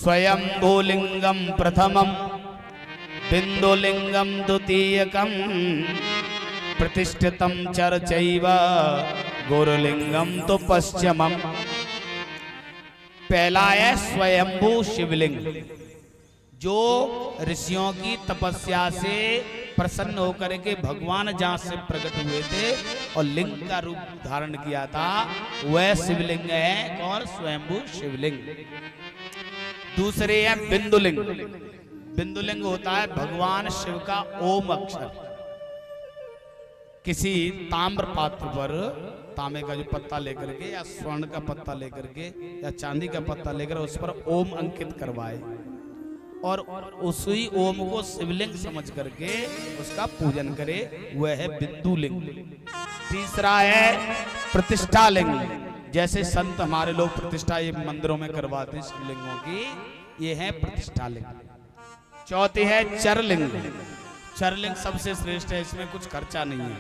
स्वयंभूलिंगम प्रथमम बिंदुलिंगम द्वितीयकम प्रतिष्ठितम चर्चैव गुरुलिंगम तो पश्चिमम। पहला है स्वयंभू शिवलिंग, जो ऋषियों की तपस्या से प्रसन्न होकर के भगवान जहां से प्रकट हुए थे और लिंग का रूप धारण किया था, वह शिवलिंग है और स्वयंभू शिवलिंग। दूसरे है बिंदुलिंग। बिंदुलिंग होता है भगवान शिव का ओम अक्षर। किसी ताम्र पात्र पर तांबे का जो पत्ता लेकर के या स्वर्ण का पत्ता लेकर के या चांदी का पत्ता लेकर उस पर ओम अंकित करवाए और उसी ओम को शिवलिंग समझ करके उसका पूजन करे, वह है बिंदुलिंग। तीसरा है प्रतिष्ठा लिंग। जैसे संत हमारे लोग प्रतिष्ठा ये मंदिरों में करवाते हैं शिवलिंगों की, ये है प्रतिष्ठा लिंग। चौथी है चरलिंग। चरलिंग सबसे श्रेष्ठ है, इसमें कुछ खर्चा नहीं है,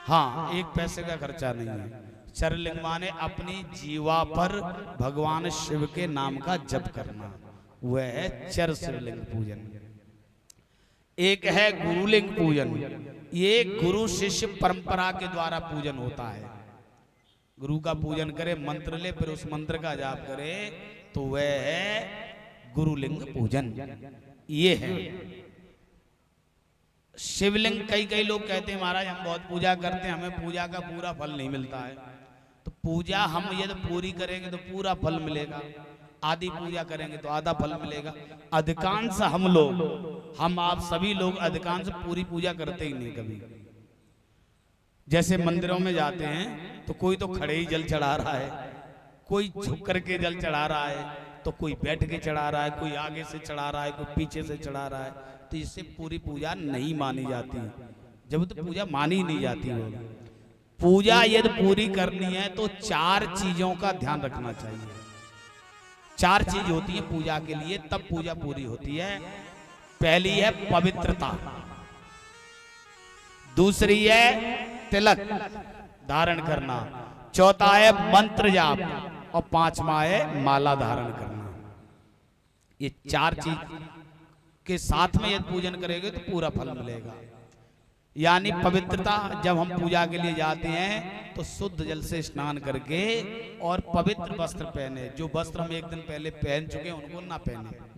हाँ एक पैसे का खर्चा नहीं है। चरलिंग माने अपनी जीवा पर भगवान शिव के नाम का जप करना, वह है चर शिवलिंग पूजन। एक है गुरुलिंग पूजन। ये गुरु शिष्य परंपरा के द्वारा पूजन होता है। गुरु का पूजन करे, मंत्र ले, फिर उस मंत्र का जाप करे, तो वह है गुरुलिंग पूजन। ये है शिवलिंग। कई लोग कहते हैं महाराज हम बहुत पूजा करते हैं, हमें पूजा का पूरा फल नहीं मिलता है। तो पूजा हम यदि पूरी करेंगे तो पूरा फल मिलेगा, आधी पूजा करेंगे तो आधा फल मिलेगा। अधिकांश हम आप सभी लोग अधिकांश पूरी पूजा करते ही नहीं कभी। जैसे मंदिरों में जाते हैं तो कोई तो खड़े ही जल चढ़ा रहा है, कोई झुक करके जल चढ़ा रहा है, तो कोई बैठ के चढ़ा रहा है, कोई आगे से चढ़ा रहा है, कोई पीछे से चढ़ा रहा है। तो इससे पूरी पूजा नहीं मानी जाती, जब तो पूजा मानी नहीं जाती हो। पूजा यदि पूरी करनी है तो 4 चीजों का ध्यान रखना चाहिए। 4 चीज होती है पूजा के लिए, तब पूजा पूरी होती है। पहली है पवित्रता, दूसरी है तिलक धारण करना, चौथा है मंत्र जाप और 5वां है माला धारण करना। ये 4 चीज के साथ में यदि पूजन करेंगे तो पूरा फल मिलेगा। यानी पवित्रता, जब हम पूजा के लिए जाते हैं तो शुद्ध जल से स्नान करके और पवित्र वस्त्र पहने। जो वस्त्र हम एक दिन पहले पहन चुके हैं उनको ना पहने।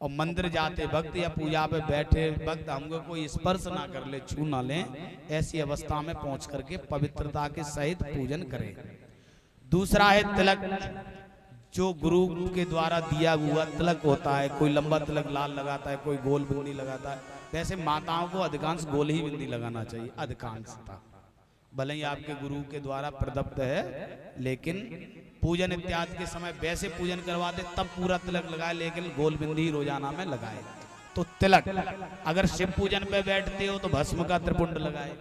और मंदिर जाते वक्त या पूजा पे बैठे वक्त हमको कोई स्पर्श ना कर ले, छू ना ले, ऐसी अवस्था में पहुंच करके पवित्रता के सहित पूजन करें। दूसरा है तिलक, जो गुरु के द्वारा दिया हुआ तिलक होता है। कोई लंबा तिलक लाल लगाता है, कोई गोल बिंदी लगाता है। वैसे माताओं को अधिकांश गोल ही बिंदी लगाना चाहिए, अधिकांशता। भले ही आपके गुरु के द्वारा प्रदत्त है, लेकिन पूजन इत्यादि के समय वैसे पूजन करवाते तब पूरा तिलक लगाए, लेकिन गोल बिंदी रोजाना में लगाए। तो तिलक, अगर शिव पूजन पे बैठते हो तो भस्म का त्रिपुंड लगाए,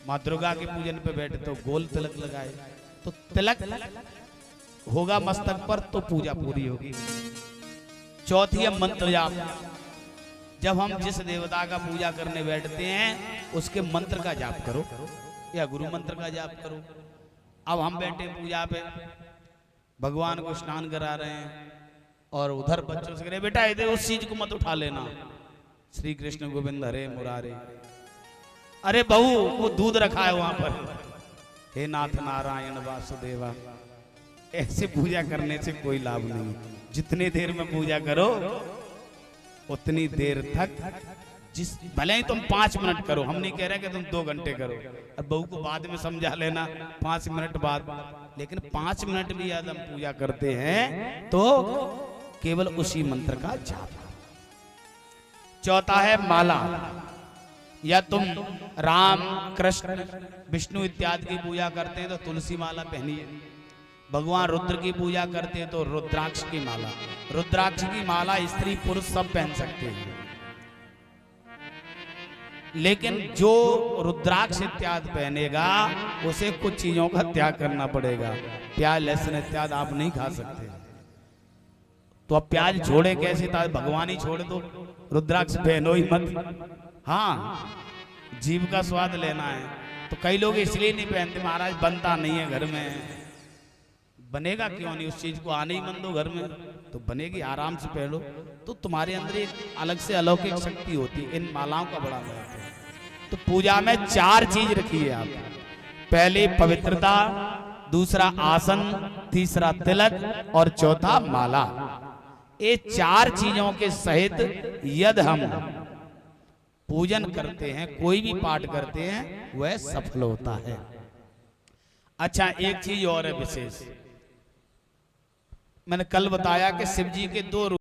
माँ दुर्गा के पूजन पे बैठे तो गोल तिलक लगाए। तो तिलक होगा मस्तक पर तो पूजा पूरी होगी। चौथी है मंत्र जाप। जब हम जिस देवता का पूजा करने बैठते हैं उसके मंत्र का जाप करो या गुरु मंत्र का जाप करो। अब हम बैठे पूजा पे, भगवान को स्नान करा रहे हैं और उधर बच्चों से कह रहे बेटा इधर उस चीज को मत उठा लेना, श्री कृष्ण गोविंद हरे मुरारे। अरे बहू वो दूध रखा है वहां पर, हे नाथ नारायण वासुदेवा। ऐसे पूजा करने से कोई लाभ नहीं। जितनी देर में पूजा करो उतनी देर तक, भले ही तुम 5 मिनट करो, हम नहीं कह रहे कि तुम 2 घंटे करो। अब बहू को बाद में समझा लेना 5 मिनट बाद, लेकिन 5 मिनट भी यदि हम पूजा करते हैं तो केवल उसी मंत्र का जाप। चौथा है माला। या तुम राम कृष्ण विष्णु इत्यादि की पूजा करते हैं तो तुलसी माला पहनिए। भगवान रुद्र की पूजा करते हैं तो रुद्राक्ष की माला। रुद्राक्ष की माला स्त्री पुरुष सब पहन सकते हैं, लेकिन जो रुद्राक्ष इत्यादि पहनेगा उसे कुछ चीजों का त्याग करना पड़ेगा। प्याज लहसुन इत्यादि आप नहीं खा सकते। तो अब प्याज छोड़े कैसे? भगवान ही छोड़ दो, रुद्राक्ष पहनो ही मत। हाँ, जीव का स्वाद लेना है। तो कई लोग इसलिए नहीं पहनते महाराज बनता नहीं है घर में, बनेगा क्यों नहीं, उस चीज को आने ही मन दो घर में, तो बनेगी, आराम से पहनो। तो तुम्हारे अंदर एक अलग से अलौकिक शक्ति होती है, इन मालाओं का बड़ा महत्व है। तो पूजा में 4 चीज रखी है आप, पहली पवित्रता, दूसरा आसन, तीसरा तिलक और चौथा माला। ये 4 चीजों के सहित यदि हम पूजन करते हैं, कोई भी पाठ करते हैं, वह सफल होता है। अच्छा, एक चीज और है विशेष, मैंने कल बताया कि शिव जी के 2 रूप